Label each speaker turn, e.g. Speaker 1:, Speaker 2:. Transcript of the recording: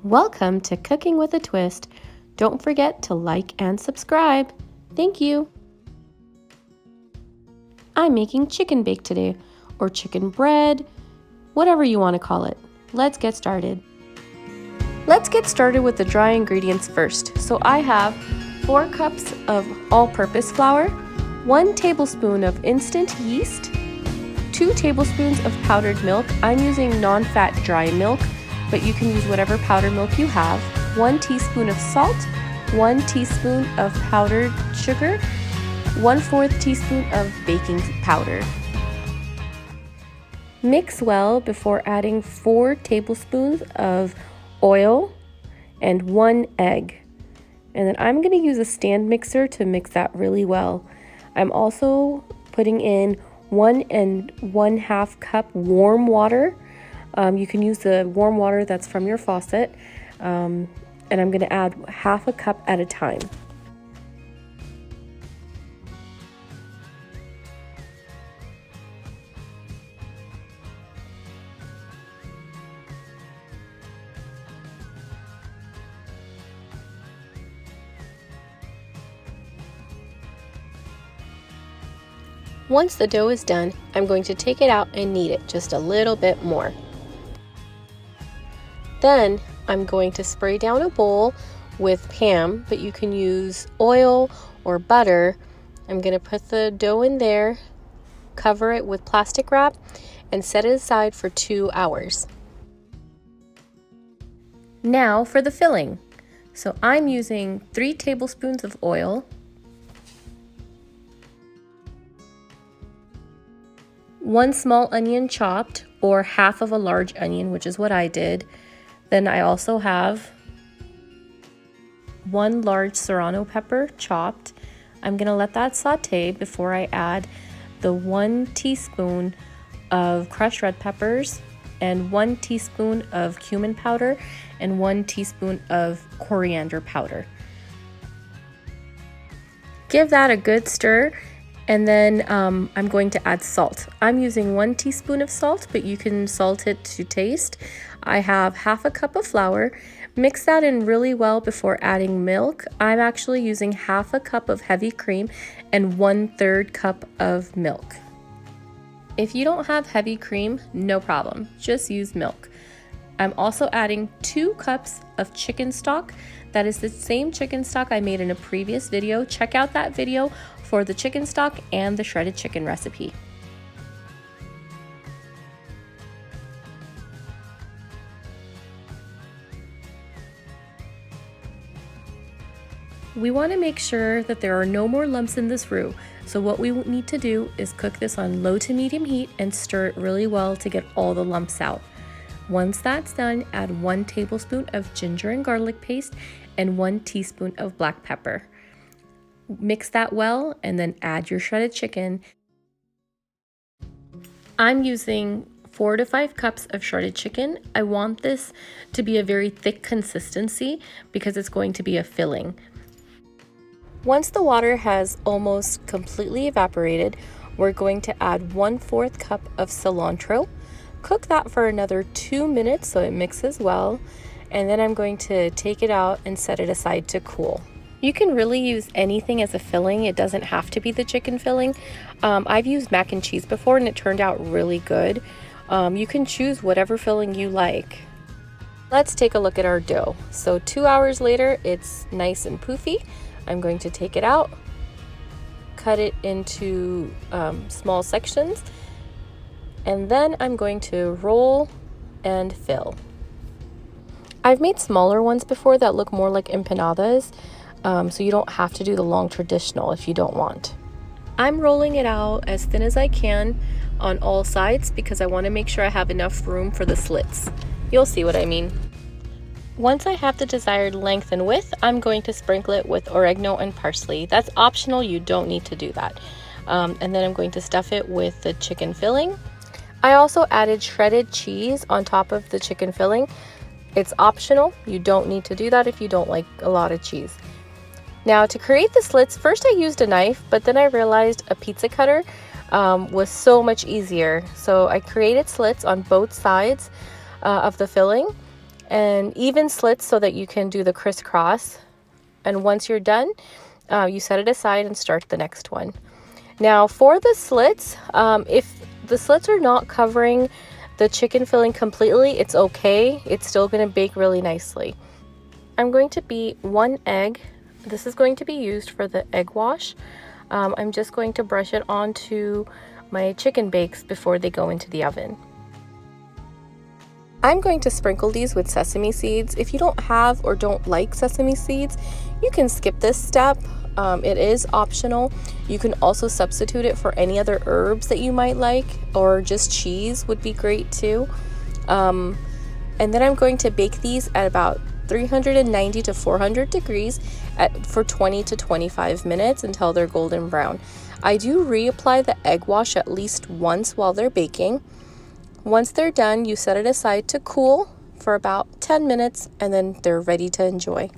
Speaker 1: Welcome to Cooking with a Twist. Don't forget to like and subscribe. Thank you. I'm making chicken bake today, or chicken bread, whatever you want to call it. Let's get started. Let's get started with the dry ingredients first. So I have 4 cups of all-purpose flour, 1 tablespoon of instant yeast, 2 tablespoons of powdered milk. I'm using non-fat dry milk, but you can use whatever powdered milk you have, 1 teaspoon of salt, 1 teaspoon of powdered sugar, 1/4 teaspoon of baking powder. Mix well before adding 4 tablespoons of oil and 1 egg. And then I'm going to use a stand mixer to mix that really well. I'm also putting in 1 1/2 cup warm water. You can use the warm water that's from your faucet, and I'm going to add 1/2 cup at a time. Once the dough is done, I'm going to take it out and knead it just a little bit more. Then I'm going to spray down a bowl with Pam, but you can use oil or butter. I'm going to put the dough in there, cover it with plastic wrap, and set it aside for 2 hours. Now for the filling. So I'm using 3 tablespoons of oil, 1 small onion chopped, or half of a large onion, which is what I did. Then I also have 1 large serrano pepper chopped. I'm going to let that saute before I add the 1 teaspoon of crushed red peppers and 1 teaspoon of cumin powder and 1 teaspoon of coriander powder. Give that a good stir, and then I'm going to add salt. I'm using 1 teaspoon of salt, but you can salt it to taste. I have 1/2 cup of flour. Mix that in really well before adding milk. I'm actually using 1/2 cup of heavy cream and 1/3 cup of milk. If you don't have heavy cream, no problem, just use milk. I'm also adding 2 cups of chicken stock. That is the same chicken stock I made in a previous video. Check out that video for the chicken stock and the shredded chicken recipe. We want to make sure that there are no more lumps in this roux, so what we need to do is cook this on low to medium heat and stir it really well to get all the lumps out. Once that's done, add 1 tablespoon of ginger and garlic paste and 1 teaspoon of black pepper. Mix that well and then add your shredded chicken. I'm using 4 to 5 cups of shredded chicken. I want this to be a very thick consistency because it's going to be a filling. Once the water has almost completely evaporated, we're going to add 1/4 cup of cilantro. Cook that for another 2 minutes so it mixes well, and then I'm going to take it out and set it aside to cool. You can really use anything as a filling. It doesn't have to be the chicken filling. I've used mac and cheese before and it turned out really good. You can choose whatever filling you like. Let's take a look at our dough. So 2 hours later, it's nice and poofy. I'm going to take it out, cut it into small sections, and then I'm going to roll and fill. I've made smaller ones before that look more like empanadas, so you don't have to do the long traditional if you don't want. I'm rolling it out as thin as I can on all sides because I want to make sure I have enough room for the slits. You'll see what I mean. Once I have the desired length and width, I'm going to sprinkle it with oregano and parsley. That's optional, you don't need to do that. And then I'm going to stuff it with the chicken filling. I also added shredded cheese on top of the chicken filling. It's optional, you don't need to do that if you don't like a lot of cheese. Now to create the slits, first I used a knife, but then I realized a pizza cutter was so much easier. So I created slits on both sides of the filling. and even slits so that you can do the crisscross. And once you're done, you set it aside and start the next one. Now for the slits, if the slits are not covering the chicken filling completely, it's okay. It's still going to bake really nicely. I'm going to beat 1 egg. This is going to be used for the egg wash. I'm just going to brush it onto my chicken bakes before they go into the oven. I'm going to sprinkle these with sesame seeds. If you don't have or don't like sesame seeds, you can skip this step. It is optional. You can also substitute it for any other herbs that you might like, or just cheese would be great too. And then I'm going to bake these at about 390 to 400 degrees for 20 to 25 minutes until they're golden brown. I do reapply the egg wash at least once while they're baking. Once they're done, you set it aside to cool for about 10 minutes and then they're ready to enjoy.